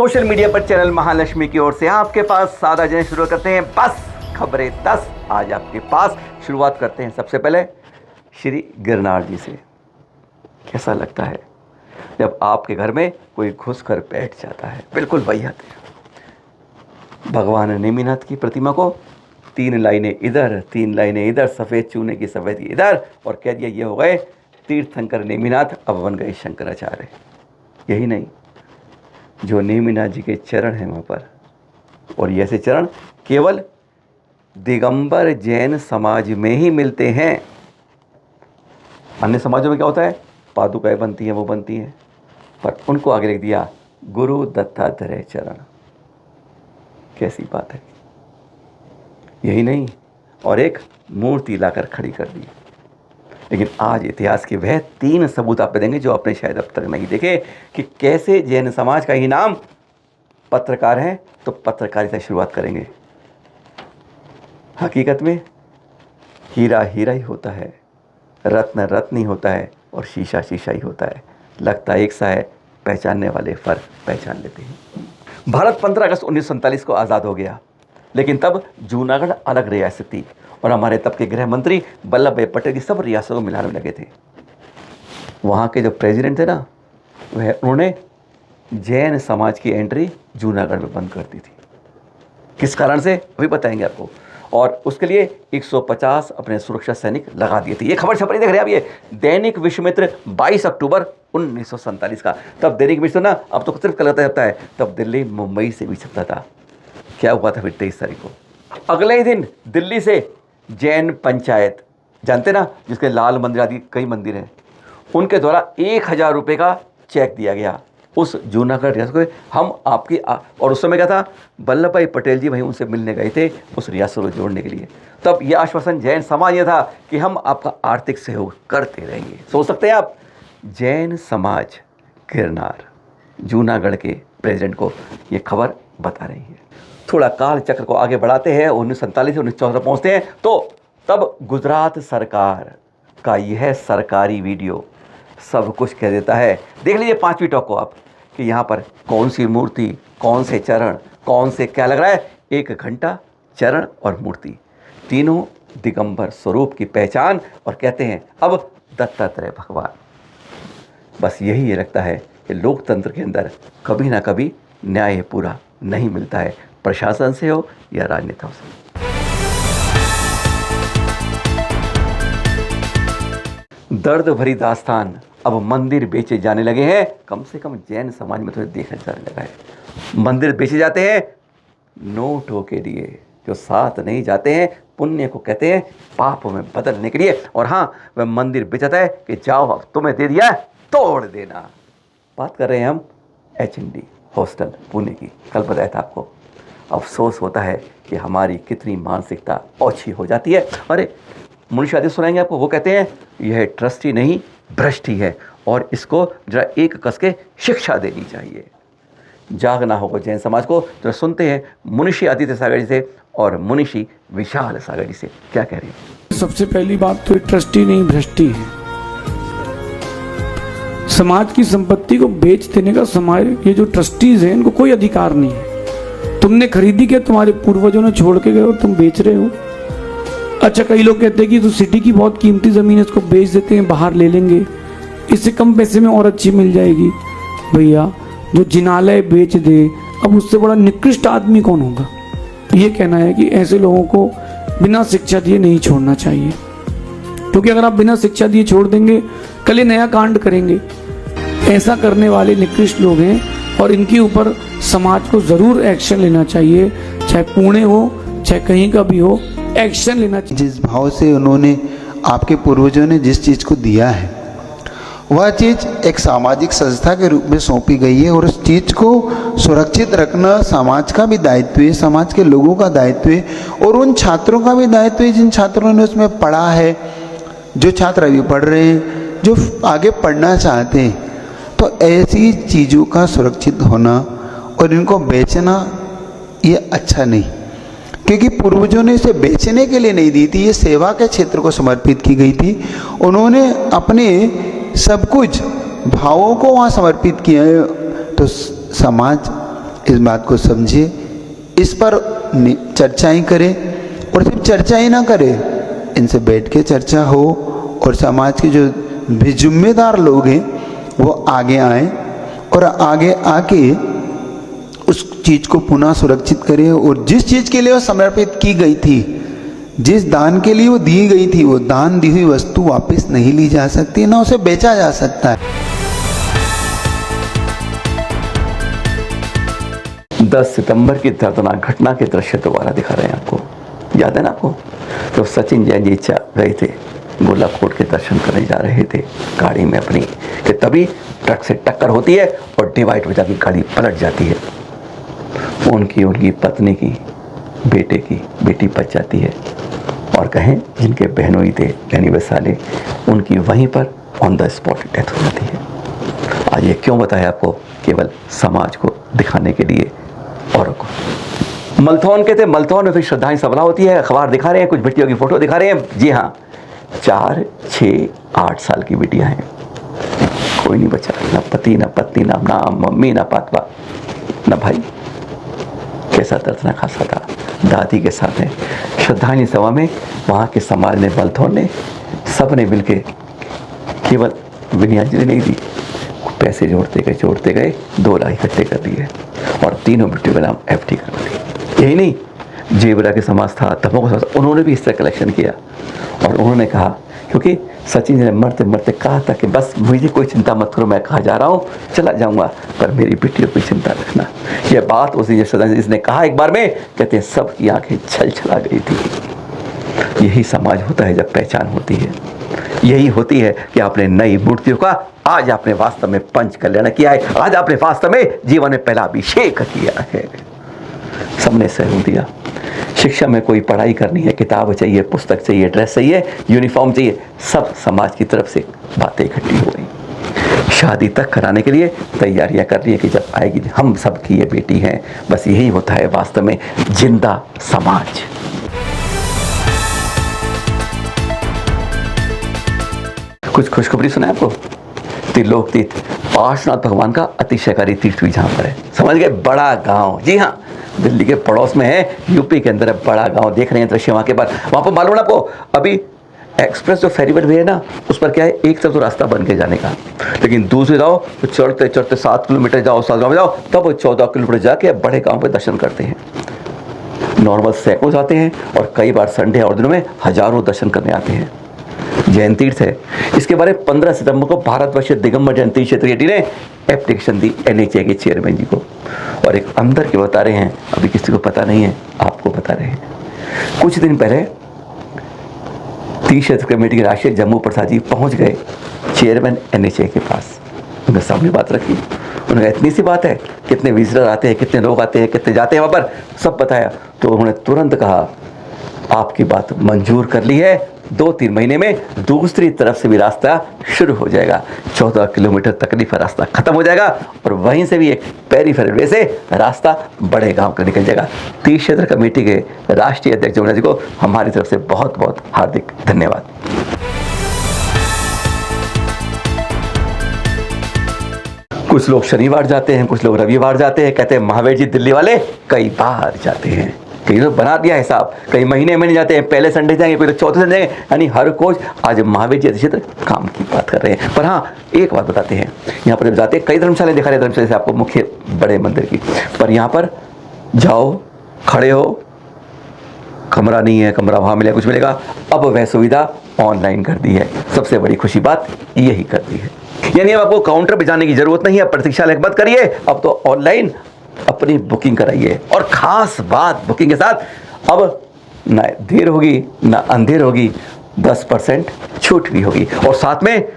Social media पर channel Mahalakshmi की ओर से आपके पास सादा जन शुरू करते हैं बस खबरें 10। आज आपके पास शुरुआत करते हैं सबसे पहले श्री गिरनार जी से। कैसा लगता है जब आपके घर में कोई घुस कर बैठ जाता है? बिल्कुल वही है। भगवान नेमिनाथ की प्रतिमा को 3 लाइनें इधर 3 लाइनें इधर, सफ़ेद चूने की सफ़ेद इधर, और कह दिया ये हो गए तीर्थंकर नेमिनाथ, अब बन गए शंकराचार्य। यही नहीं, जो नेमिनाथ जी के चरण हैं वहाँ पर, और ऐसे चरण केवल दिगंबर जैन समाज में ही मिलते हैं। अन्य समाजों में क्या होता है, पादुकाएँ बनती हैं, वो बनती हैं, पर उनको आगे लिख दिया गुरु दत्तात्रेय चरण। कैसी बात है। यही नहीं, और एक मूर्ति लाकर खड़ी कर दी। लेकिन आज इतिहास के वह 3 सबूत आप देंगे जो आपने शायद अब तक नहीं देखे, कि कैसे जैन समाज का ही नाम पत्रकार है, तो पत्रकारिता शुरुआत करेंगे। हकीकत में हीरा हीरा ही होता है, रत्न रत्न ही होता है, और शीशा शीशा ही होता है। लगता एक सा है, पहचानने वाले फ़र्क पहचान लेते हैं। भारत 15 अगस्त 1947 को आज़ाद हो गया, लेकिन तब जूनागढ़ अलग रियासत थी, और हमारे तब के गृह मंत्री वल्लभ भाई पटेल की सब रियासतों को मिलाने लगे थे। वहाँ के जो प्रेसिडेंट थे ना, वह उन्होंने जैन समाज की एंट्री जूनागढ़ में बंद कर दी थी। किस कारण से अभी बताएंगे आपको, और उसके लिए 150 अपने सुरक्षा सैनिक लगा दिए थे। ये खबर छप रही देख रहे हैं आप, ये दैनिक विश्वमित्र 22 अक्टूबर 1947 का। तब दैनिक विश्व ना, अब तो सिर्फ कलकत्ता छपता है, तब दिल्ली मुंबई से भी छपता था। क्या हुआ था फिर 23 तारीख को? अगले ही दिन दिल्ली से जैन पंचायत, जानते ना, जिसके लाल मंदिर आदि कई मंदिर हैं, उनके द्वारा 1000 रुपये का चेक दिया गया उस जूनागढ़ रियासत को, हम आपकी और उस समय क्या था, वल्लभ भाई पटेल जी वहीं उनसे मिलने गए थे उस रियासत को जोड़ने के लिए। तब यह आश्वासन जैन समाज ये था कि हम आपका आर्थिक सहयोग करते रहेंगे। सोच सकते हैं आप, जैन समाज गिरनार जूनागढ़ के प्रेसिडेंट को ये खबर बता रही है। थोड़ा काल चक्र को आगे बढ़ाते हैं, 1947 से 1974 पहुँचते हैं, तो तब गुजरात सरकार का यह सरकारी वीडियो सब कुछ कह देता है। देख लीजिए 5वीं टॉक को आप, कि यहाँ पर कौन सी मूर्ति, कौन से चरण, कौन से क्या लग रहा है। 1 घंटा, चरण और मूर्ति, तीनों दिगंबर स्वरूप की पहचान, और कहते हैं अब दत्तात्रेय भगवान। बस यही लगता है कि लोकतंत्र के अंदर कभी ना कभी न्याय पूरा नहीं मिलता है, प्रशासन से हो या राजनेताओं से। दर्द भरी दास्तान, अब मंदिर बेचे जाने लगे हैं। कम से कम जैन समाज में तो देखा जाने लगा है, मंदिर बेचे जाते हैं नोटों के लिए, जो साथ नहीं जाते हैं, पुण्य को कहते हैं पाप में बदलने के लिए। और हाँ, वह मंदिर बेचता है कि जाओ अब तुम्हें दे दिया है, तोड़ देना। बात कर रहे हैं हम HND हॉस्टल पुणे की। कल बताया था आपको। अफसोस होता है कि हमारी कितनी मानसिकता ओछी हो जाती है। अरे मुंशी आदि सुनाएंगे आपको, वो कहते हैं यह ट्रस्टी नहीं भ्रष्टी है, और इसको जरा एक कस के शिक्षा देनी चाहिए। जागना होगा जैन समाज को। तो सुनते हैं मुनिशी आदित्य सागर जी से और मुनिशी विशाल सागर जी से क्या कह रहे हैं। सबसे पहली बात तो ट्रस्टी नहीं भ्रष्टी है। समाज की संपत्ति को बेच देने का समाज, ये जो ट्रस्टीज हैं, इनको कोई अधिकार नहीं है। तुमने खरीदी क्या, तुम्हारे पूर्वजों ने छोड़ के गए और तुम बेच रहे हो। अच्छा, कई लोग कहते हैं कि तो सिटी की बहुत कीमती ज़मीन है, इसको बेच देते हैं, बाहर ले लेंगे, इससे कम पैसे में और अच्छी मिल जाएगी। भैया, जो जिनालय बेच दे, अब उससे बड़ा निकृष्ट आदमी कौन होगा। ये कहना है कि ऐसे लोगों को बिना शिक्षा दिए नहीं छोड़ना चाहिए, क्योंकि अगर आप बिना शिक्षा दिए छोड़ देंगे, कल ये नया कांड करेंगे। ऐसा करने वाले निकृष्ट लोग हैं, और इनके ऊपर समाज को ज़रूर एक्शन लेना चाहिए, चाहे पुणे हो चाहे कहीं का भी हो, एक्शन लेना चाहिए। जिस भाव से उन्होंने, आपके पूर्वजों ने जिस चीज़ को दिया है, वह चीज़ एक सामाजिक संस्था के रूप में सौंपी गई है, और उस चीज़ को सुरक्षित रखना समाज का भी दायित्व है, समाज के लोगों का दायित्व है, और उन छात्रों का भी दायित्व है जिन छात्रों ने उसमें पढ़ा है, जो छात्र अभी पढ़ रहे हैं, जो आगे पढ़ना चाहते हैं। तो ऐसी चीज़ों का सुरक्षित होना और इनको बेचना ये अच्छा नहीं, क्योंकि पूर्वजों ने इसे बेचने के लिए नहीं दी थी, ये सेवा के क्षेत्र को समर्पित की गई थी। उन्होंने अपने सब कुछ भावों को वहाँ समर्पित किया है। तो समाज इस बात को समझिए, इस पर चर्चाएं करें, और सिर्फ चर्चा ही ना करें, इनसे बैठ के चर्चा हो और समाज के जो भी जिम्मेदार लोग हैं वो आगे आए और आगे आके उस चीज़ को पुनः सुरक्षित करें। और जिस चीज़ के लिए वो समर्पित की गई थी, जिस दान के लिए वो दी गई थी, वो दान दी हुई वस्तु वापस नहीं ली जा सकती, ना उसे बेचा जा सकता है। 10 सितंबर की दर्दनाक घटना के दृश्य दोबारा दिखा रहे हैं आपको। याद है ना आपको, तो सचिन जैन जी गए थे, गोलाकोट के दर्शन करने जा रहे थे गाड़ी में अपनी, कि तभी ट्रक से टक्कर होती है और डिवाइड हो जाती, गाड़ी पलट जाती है। उनकी पत्नी की, बेटे की, बेटी बच जाती है, और कहें जिनके बहनोई थे यानी वैसाले, उनकी वहीं पर ऑन द स्पॉट डेथ हो जाती है। आज ये क्यों बताया आपको? केवल समाज को दिखाने के लिए। औरों को मलथौन के थे, मलथौन में फिर श्रद्धाएं सभा होती है, अखबार दिखा रहे हैं, कुछ बेटियों की फोटो दिखा रहे हैं। जी हाँ, 4, 6, 8 साल की बेटियां हैं, कोई नहीं बचा, ना पति ना पत्नी ना मम्मी ना पापा ना भाई। कैसा दर्दनाक हादसा था। दादी के साथ है श्रद्धांजलि सभा में, वहाँ के समाज ने, मलथौन ने, सब ने मिलके केवल विनयांजलि नहीं दी, पैसे जोड़ते गए 2 लाख इकट्ठे कर दिए और तीनों बेटियों का नाम FT करवा दिया। यही नहीं, जेबरा के समाज था, तमो का समाज, उन्होंने भी इस तरह कलेक्शन किया। और उन्होंने कहा, क्योंकि सचिन जी ने मरते मरते कहा था कि बस मुझे कोई चिंता मत करो, मैं कहाँ जा रहा हूँ चला जाऊँगा, पर मेरी बेटियों की चिंता रखना। यह बात उसी जिसने कहा एक बार में, कहते हैं सबकी आंखें छलछला गई थी। यही समाज होता है जब पहचान होती है। यही होती है कि आपने नई मूर्तियों का आज आपने वास्तव में पंच कल्याण किया है, आज आपने वास्तव में जीवन में पहला अभिषेक किया है। सबने सहयोग दिया। शिक्षा में कोई पढ़ाई करनी है, किताब चाहिए, पुस्तक चाहिए, ड्रेस चाहिए, यूनिफॉर्म चाहिए, सब समाज की तरफ से बातें इकट्ठी हो गई। शादी तक कराने के लिए तैयारियां कर रही है कि जब आएगी हम सबकी ये बेटी है। बस यही होता है वास्तव में जिंदा समाज। कुछ खुशखबरी सुना है आपको? त्रिलोक तीर्थ, पार्श्वनाथ भगवान का अतिशयकारी तीर्थ भी जहाँ पर है, समझ गए, बड़ा गांव। जी हाँ, दिल्ली के पड़ोस में है, यूपी के अंदर है, बड़ा गांव। देख रहे हैं दृश्य वहाँ के बाद। वहाँ पर मालूम है आपको, अभी एक्सप्रेस जो फेरीबोट भी है ना, उस पर क्या है, एक तरफ तो रास्ता बन के जाने का, लेकिन दूसरे जाओ तो चढ़ते चढ़ते 7 किलोमीटर जाओ, 7 गाँव जाओ, तब 14 किलोमीटर जाके बड़े गाँव पर दर्शन करते हैं। नॉर्मल सैकड़ों जाते हैं और कई बार संडे और दिनों में हजारों दर्शन करने आते हैं। जैन तीर्थ है। इसके बारे में 15 सितंबर को भारतवर्ष दिगंबर जैन तीर्थ क्षेत्र ने एप्लीकेशन दी NHA के चेयरमैन जी को, और एक अंदर के बता रहे हैं, अभी किसी को पता नहीं है, आपको बता रहे हैं। कुछ दिन पहले तीर्थ क्षेत्र कमेटी के राष्ट्रीय जम्मू प्रसाद जी पहुंच गए चेयरमैन NHA के पास। उनके सामने बात रखी, उन्होंने कहा इतनी सी बात है, कितने विजिटर आते हैं, कितने लोग आते हैं, कितने जाते हैं वहाँ पर, सब बताया। तो उन्होंने तुरंत कहा आपकी बात मंजूर कर ली है, 2-3 महीने में दूसरी तरफ से भी रास्ता शुरू हो जाएगा। 14 किलोमीटर तकलीफ रास्ता खत्म हो जाएगा और वहीं से भी एक पेरीफेरल वे से रास्ता बड़े गांव का निकल जाएगा। तीर्थ क्षेत्र कमेटी के राष्ट्रीय अध्यक्ष जमुना जी को हमारी तरफ से बहुत बहुत हार्दिक धन्यवाद। कुछ लोग शनिवार जाते हैं, कुछ लोग रविवार जाते हैं। कहते हैं महावीर जी दिल्ली वाले कई बार जाते हैं, कई लोग बना दिया हिसाब, कई महीने में नहीं जाते हैं, पहले संडे जाएंगे, कोई तो चौथे संडे जाएंगे, यानी हर कोच आज महावीर जी क्षेत्र काम की बात कर रहे हैं। पर हाँ, एक बात बताते हैं, यहाँ पर जब जाते हैं, कई धर्मशालाएं दिखा रहे हैं, धर्मशाला से आपको मुख्य बड़े मंदिर की, पर यहाँ पर जाओ, खड़े हो, कमरा नहीं है, कमरा वहाँ मिलेगा, कुछ मिलेगा। अब वह सुविधा ऑनलाइन कर दी है। सबसे बड़ी खुशी बात यही कर दी है, यानी अब आपको काउंटर पे जाने की जरूरत नहीं है, प्रतीक्षालय मत करिए, अब तो ऑनलाइन अपनी बुकिंग कराइए। और खास बात बुकिंग के साथ अब ना देर होगी ना अंधेर होगी, 10% छूट भी होगी, और साथ में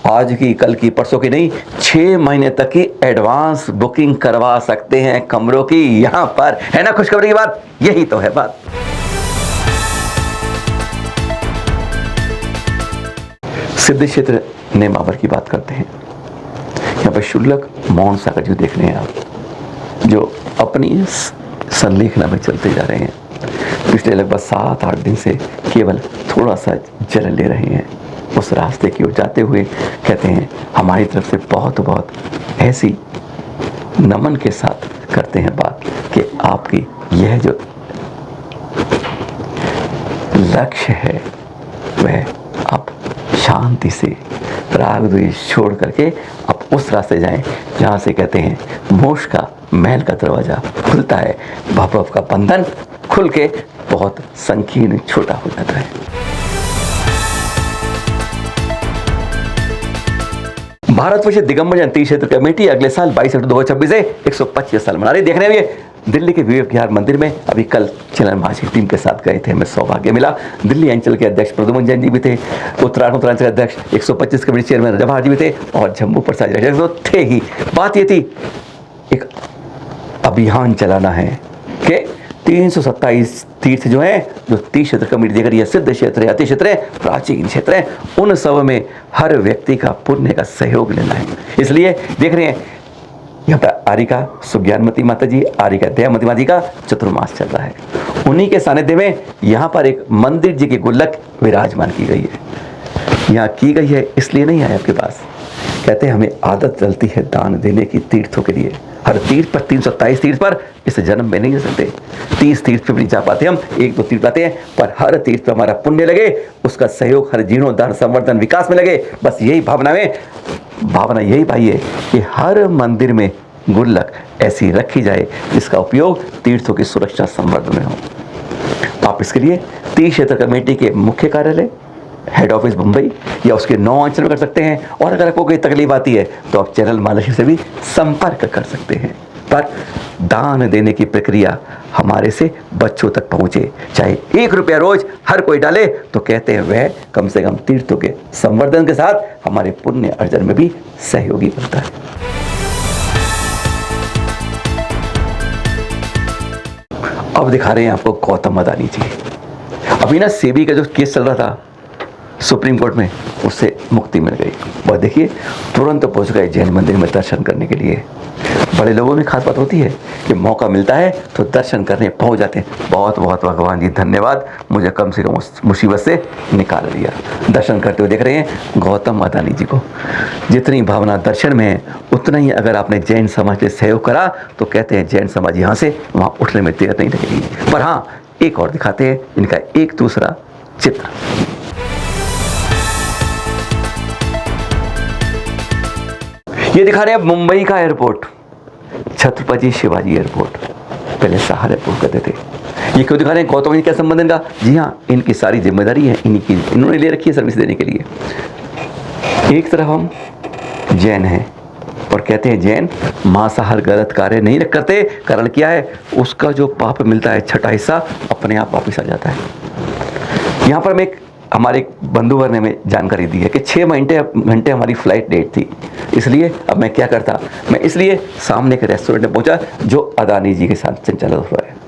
आज की, कल की, परसों की नहीं, 6 महीने तक की एडवांस बुकिंग करवा सकते हैं कमरों की यहाँ पर। है ना खुशखबरी की बात? यही तो है बात। सिद्ध क्षेत्र नेमावर की बात करते हैं। यहाँ पर शुल्लक मौन सागर जी देख रहे हैं आप, जो अपनी संलेखना में चलते जा रहे हैं। पिछले लगभग 7-8 दिन से केवल थोड़ा सा जल ले रहे हैं, उस रास्ते की ओर जाते हुए कहते हैं हमारी तरफ से बहुत बहुत ऐसी नमन के साथ करते हैं बात कि आपकी यह जो लक्ष्य है वह आप शांति से राग द्वेष छोड़ करके आप उस रास्ते जाएं जहाँ से कहते हैं मोक्ष का महल का दरवाज़ा खुलता है, भव का बंधन खुल के बहुत संकीर्ण छोटा हो जाता है। भारतवर्ष दिगंबर जयंती क्षेत्र कमेटी अगले साल 22 अक्टूबर 2026 से 125 साल मना रही। देखने में दिल्ली के विवेक विहार मंदिर में अभी कल चलन महाज की टीम के साथ गए थे, हमें सौभाग्य मिला। दिल्ली अंचल के अध्यक्ष प्रद्युमन जैन जी भी थे, उत्तराखंड के अध्यक्ष 125 कमेटी चेयरमैन जवाहर जी भी थे और जम्मू प्रसाद जी तो थे ही। बात ये थी एक अभियान चलाना है कि 327 तीर्थ जो हैं, जो 30 क्षेत्र कमेटी देकर यह सिद्ध क्षेत्र है, अति क्षेत्र है, प्राचीन क्षेत्र है, उन सब में हर व्यक्ति का पुण्य का सहयोग लेना है। इसलिए देख रहे हैं यहाँ पर आरिका सुज्ञानमती माता जी, आरिका दयामती माता जी का चतुर्मास चल रहा है। उन्हीं के सानिध्य में यहाँ पर एक मंदिर जी की गुल्लक विराजमान की गई है। यहाँ की गई है इसलिए नहीं आए आपके पास, कहते हैं हमें आदत चलती है दान देने की तीर्थों के लिए। हर तीर्थ पर 327 तीर्थ पर इस जन्म में नहीं जा सकते, 30 तीर्थ पे भी नहीं जा पाते हम, 1-2 तीर्थ पाते हैं, पर हर तीर्थ पर हमारा पुण्य लगे, उसका सहयोग हर जीर्णोद्धार संवर्धन विकास में लगे। बस यही भावना यही पाई है कि हर मंदिर में गुल्लक ऐसी रखी जाए जिसका उपयोग तीर्थों की सुरक्षा संवर्धन में हो। आप इसके लिए 30 क्षेत्र कमेटी के मुख्य कार्यालय हेड ऑफिस मुंबई या उसके 9 अंचल में कर सकते हैं, और अगर आपको कोई तकलीफ आती है तो आप चैनल महालक्ष्मी से भी संपर्क कर सकते हैं। पर दान देने की प्रक्रिया हमारे से बच्चों तक पहुंचे, चाहे 1 रुपया रोज हर कोई डाले तो कहते हैं वह कम से कम तीर्थों के संवर्धन के साथ हमारे पुण्य अर्जन में भी सहयोगी बनता है। अब दिखा रहे हैं आपको गौतम अदानी जी। अभी ना सेबी का जो केस चल रहा था सुप्रीम कोर्ट में, उससे मुक्ति मिल गई और देखिए तुरंत पहुंच गए जैन मंदिर में दर्शन करने के लिए। बड़े लोगों में खास बात होती है कि मौका मिलता है तो दर्शन करने पहुंच जाते हैं। बहुत बहुत भगवान जी धन्यवाद, मुझे कम से कम उस मुसीबत से निकाल लिया। दर्शन करते हुए देख रहे हैं गौतम अदानी जी को। जितनी भावना दर्शन में है उतना ही अगर आपने जैन समाज के सहयोग करा तो कहते हैं जैन समाज यहाँ से वहाँ उठने में देर नहीं लगेगी। पर हाँ, एक और दिखाते हैं इनका एक दूसरा चित्र। ये दिखा रहे हैं मुंबई का एयरपोर्ट, छत्रपति शिवाजी एयरपोर्ट, पहले सहार एयरपोर्ट कहते थे। ये क्यों दिखा रहे हैं? गौतम जी क्या संबंध इनका? जी हाँ, इनकी सारी जिम्मेदारी है इनकी, इन्होंने ले रखी है सर्विस देने के लिए। एक तरफ हम जैन हैं और कहते हैं जैन मांसाहार गलत कार्य नहीं करते। कारण क्या है? उसका जो पाप मिलता है छठा हिस्सा अपने आप वापिस आ जाता है। यहाँ पर मैं हमारे एक बंधुवर ने हमें जानकारी दी है कि 6 घंटे हमारी फ्लाइट डेट थी। इसलिए अब मैं क्या करता, मैं इसलिए सामने के रेस्टोरेंट में पहुंचा जो अदानी जी के साथ संचालित हो रहा है।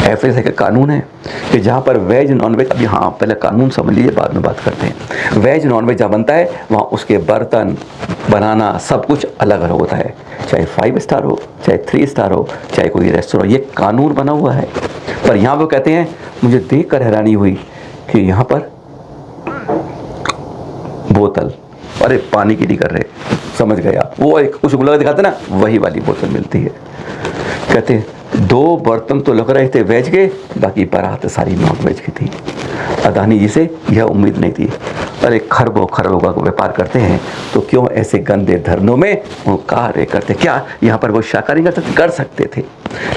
ऐसे का कानून है कि जहाँ पर वेज नॉन वेज, अभी हाँ पहले कानून समझ लीजिए बाद में बात करते हैं। वेज नॉन वेज जहाँ बनता है वहाँ उसके बर्तन बनाना सब कुछ अलग अलग होता है, चाहे 5 स्टार हो, चाहे 3 स्टार हो, चाहे कोई रेस्टोरेंट, ये कानून बना हुआ है। पर यहाँ वो कहते हैं, मुझे देख कर हैरानी हुई कि यहाँ पर बोतल, अरे पानी की नहीं कर रहे, समझ गए आप, वो एक कुछ गुलाब दिखाते ना वही वाली बोतल मिलती है। कहते हैं 2 बर्तन तो लग रहे थे वेज के, बाकी बारात सारी नॉन वेज की थी। अदानी जी से यह उम्मीद नहीं थी। अरे खरबों का व्यापार करते हैं तो क्यों ऐसे गंदे धरनों में वो कार्य करते? क्या यहाँ पर वो शाकाहारी कर सकते थे,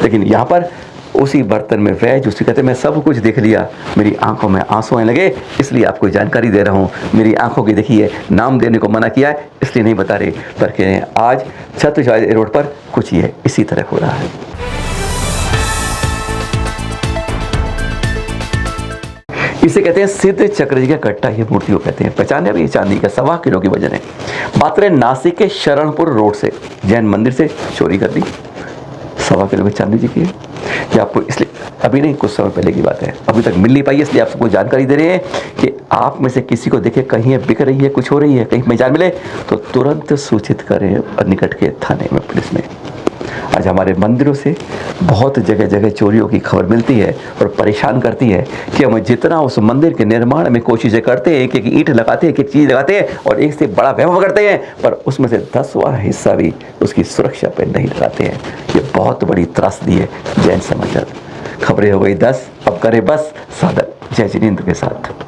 लेकिन यहाँ पर उसी बर्तन में वेज, उसी कहते मैं सब कुछ देख लिया, मेरी आंखों में आंसू आने लगे, इसलिए आपको जानकारी दे रहा हूँ। मेरी आंखों की देखिए, नाम देने को मना किया है इसलिए नहीं बता रहे, पर आज छत्रपति शिवाजी रोड पर कुछ ये इसी तरह हो रहा है। इसे कहते हैं सिद्ध चक्र जी का कट्टा, ये मूर्ति को कहते हैं। पहचाने अभी चांदी का 1.25 किलो की वजन है। बात करें नासिक के शरणपुर रोड से जैन मंदिर से चोरी कर दी 1.25 किलो की चांदी जी की है। कि आपको इसलिए अभी नहीं, कुछ समय पहले की बात है, अभी तक मिल नहीं पाई, इसलिए आप सबको जानकारी दे रहे हैं कि आप में से किसी को देखे कहीं ये बिक रही है, कुछ हो रही है, कहीं पहचान मिले तो तुरंत सूचित करें निकट के थाने में, पुलिस में। आज हमारे मंदिरों से बहुत जगह जगह चोरियों की खबर मिलती है और परेशान करती है कि हम जितना उस मंदिर के निर्माण में कोशिशें करते हैं, एक एक ईंट लगाते हैं, एक एक चीज़ लगाते हैं और एक से बड़ा वैभव करते हैं, पर उसमें से 10वां हिस्सा भी उसकी सुरक्षा पर नहीं लगाते हैं। ये बहुत बड़ी त्रासदी है जैन समाचार। खबरें हो गई 10, अब करें बस। सादर जय जिनेंद्र के साथ।